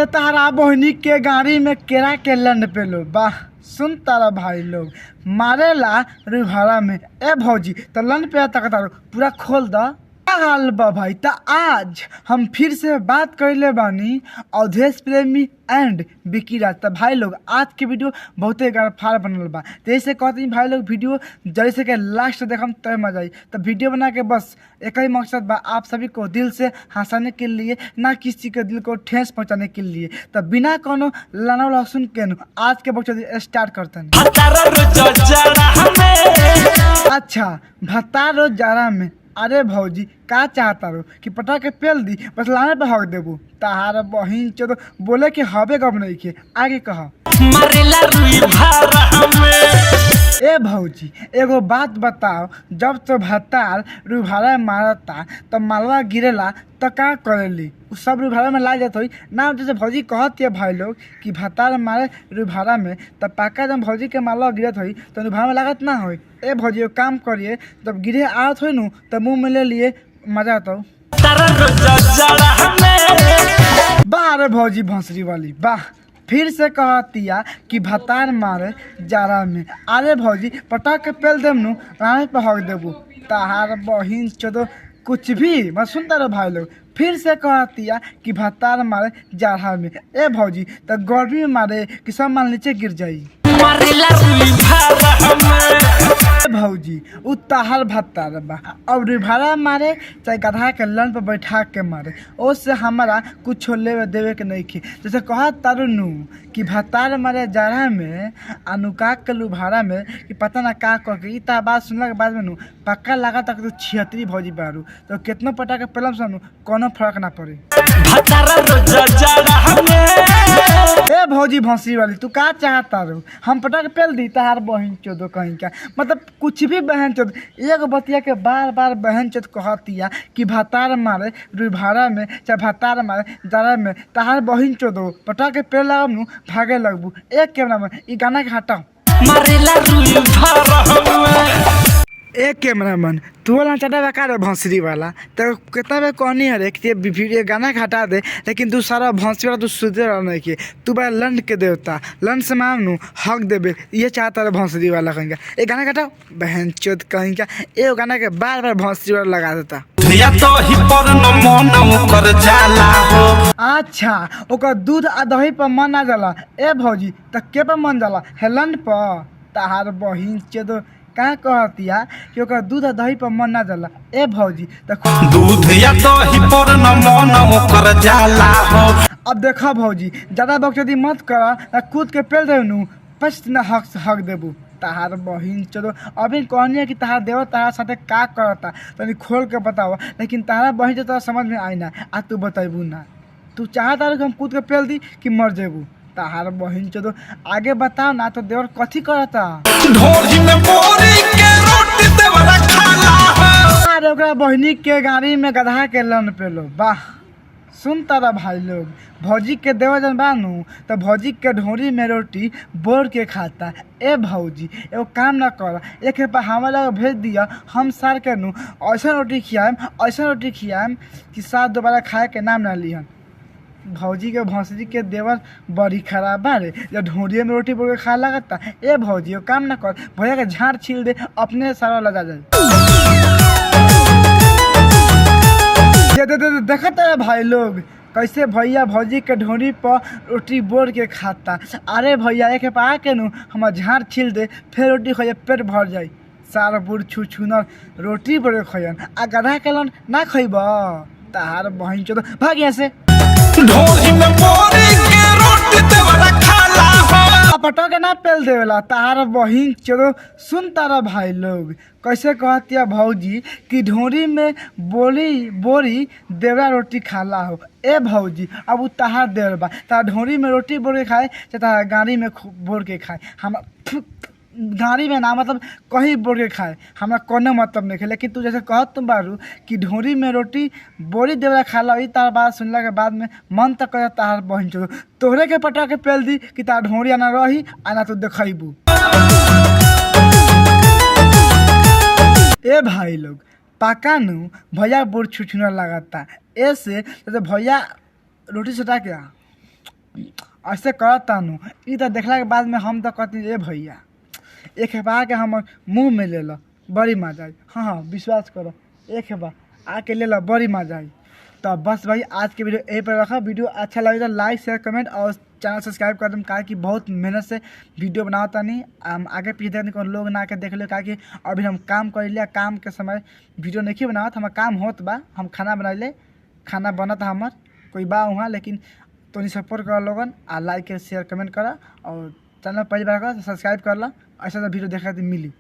अरे तारा बहनी के गाड़ी में केरा के लंड पे लो वाह सुन तारा भाई लोग मारेला रिभारा में ए भौजी तो लंड पे तक पूरा खोल द हाल बा भाई त आज हम फिर से बात कर ले बानी अवधेश प्रेमी एंड विकी राज। तो भाई लोग आज के वीडियो बहुते गारफार बनल बा जैसे कहते हैं भाई लोग वीडियो जैसे के लास्ट देखम तब मजा आई। तो वीडियो बना के बस एक ही मकसद बा आप सभी को दिल से हंसाने के लिए ना किसी के दिल को ठेस पहुंचाने के लिए। तो बिना कोनो लाना लहसुन के आज के बच्चों स्टार्ट करते हैं। अच्छा भत्तारो जारा में अरे भौजी का चाहता रो कि पटा के पेल दी बस लाने पे हक देबू तहार बहिन चो बोले कि हबे कब नहीं के आगे कह ए भौजी एगो बात बताओ जब तो भत्तार रुभारा मारता तो मालवा गिरेला तो का करेली उ सब रुभारा में ला जात होई ना। जैसे भौजी कहती है भाई लोग कि भत्तार मारे रुभारा में तो पाका जब भौजी के मालवा गिरत होई तो रुभारा में लागत ना होई। ए भौजी एक काम करिए जब गिरे आवत होई नु तो मुंह में ले लिए मजा आता वाह रे भौजी भंसरी वाली वाह फिर से कहतिया कि भतार मारे जारा में अरे भौजी पटा के पेल देम नु राने पे हक देबू तहार बहिन चो कुछ भी मैं सुनता रहो भाई लोग। फिर से कहतिया कि भतार मारे जारा में ए भौजी तो गर्मी में मारे कि सब माल नीचे गिर जाई भौजी उ तहार भत्तार बा अब रिभारा मारे चाहे गधा के लन पर बैठा के मारे उससे हमारा कुछ लेवे देवे के नहीं खे। जैसे कहा तारू नू कि भत्तार मारे जारा में अनुका के लुभारा में कि पता ना का कह के इता बात सुनला के बाद में नू पक्का लगा तक तो 76 भौजी बारू तो कितनो पटा के पेलम सुनू कोनो फर्क ना पड़े। ए भौजी भौंसी वाली तू का चाहता रू हम पटा के पेल दी तहार बहन चोदो कहीं का मतलब कुछ भी बहन चोद एक बतिया के बार बार बहन चोद कहतिया कि भतार मारे रुभारा में चाहे भतार मारे जारा में तहार बहन चोदो पटा के पेल लगब नु भागे लगबू। एक कैमरा में ई गाना के हटाओ एक कैमरामैन तू वाला चटा बेकार है भंसरी वाला तो कितना बे कहनी है कि वीडियो गाना के हटा दे लेकिन तू सारा भंसरी वाला तू सुधे रहा नहीं कि तू बड़ा लंड के देवता लंड से मांगनू हक देबे ये चाहता है भंसरी वाला कहीं का ये गाना हटाओ बहन चोद कहीं का ये गाना के बार बार भंसरी वाला लगा देता। अच्छा ओकर दूध आ दही पर मन ना जाला ए भौजी तो के पर मन जाला हेलंड पर तहार बहिन चोद का कहतिया कि ओकर दूध दही पर मन ना जाला ए भौजी दूध या दही पर न मन ओकर जाला हो। अब देखा भौजी ज्यादा बकचोदी मत कर कूद के पेल दे नु पस्त न हक देबू तहार बहिन चलो अभी कहनी है कि तहार देव तहार साथे का करता तनी खोल के बताओ लेकिन तहारा बहिन तो समझ में आई ना आ तू बताबू ना तू चाहता हम कूद के पेल दी कि मर जेबू तहार बहिन चो आगे बताओ ना तो देवर कथी करता अरे ओकरा बहिनी के गाड़ी में गधा के लन पे लो वाह सुन तारा भाई लोग भौजी के देवर जन बानू तो भौजी के ढोरी में रोटी बोर के खाता ए भौजी एगो काम ना कर एक हमारा भेज दिया हम सार के नू ऐसा रोटी खियाम कि साथ दोबारा खाए के नाम ना लिहन। भौजी के भौसरी के देवर बड़ी खराब बारे जब ढूंढिए में रोटी बोल के खा लगता ए भौजी काम ना कर भैया के झाड़ छील दे अपने सारा लगा जाए। देखता है भाई लोग कैसे भैया भौजी के ढोरी पर रोटी बोर के खाता अरे भैया एक पा के नू हम झाड़ छील दे फिर रोटी खाइए पेट भर जाए सारा बुढ़ छू छूनर रोटी बोर के खयन आ गधा के लन ना खइब तहार बहिन चो भाग यहाँ से पटो के ना पेल देवेला तहार बहिन चलो। सुन तारा भाई लोग कैसे कहतिया भौजी कि ढोरी में बोरी देवरा रोटी खाला हो ए भौजी अब उ तहार देवर बा तार ढोरी में रोटी बोर के खाए चाहे तार गाड़ी में बोर के खाए हम गाड़ी में ना मतलब कहीं बोर के खाए हमरा कोनो मतलब नहीं है। लेकिन तू जैसे कहत तुम बारू कि ढोरी में रोटी बोरी देवरा खाला ई तार बात सुनला के बाद में मन तक कर तार बहन चो तोहरे के पटा के पेल दी कि तार ढोरी आना रही आना तू देखबू। ए भाई लोग पाका नू भैया बोर छुछुना लगाता ऐसे जैसे भैया रोटी सटा के ऐसे करत तानू ई तो देखला के बाद में हम तो कहती ए भैया एक बार के हमर मुँह में ले लो बड़ी मजा आई। हाँ हाँ विश्वास करो एक बार आके ले लो बड़ी मजा आई। तो बस भाई आज के वीडियो यहीं पर रखा। वीडियो अच्छा लगे तो लाइक शेयर कमेंट और चैनल सब्सक्राइब कर दें काहे कि बहुत मेहनत से वीडियो बनाता नहीं हम आगे पीछे देखने को लोग ना के देख लो काहे कि अभी हम काम कर लिया काम के समय वीडियो नहीं बनावत हमार काम होत बा हम खाना बना ले खाना बनत हमार कोई बा वहाँ लेकिन तो सपोर्ट कर लोगन आ लाइक शेयर कमेंट करा और चैनल पहली बार कर सब्सक्राइब कर ला ऐसा वीडियो देखा मिली।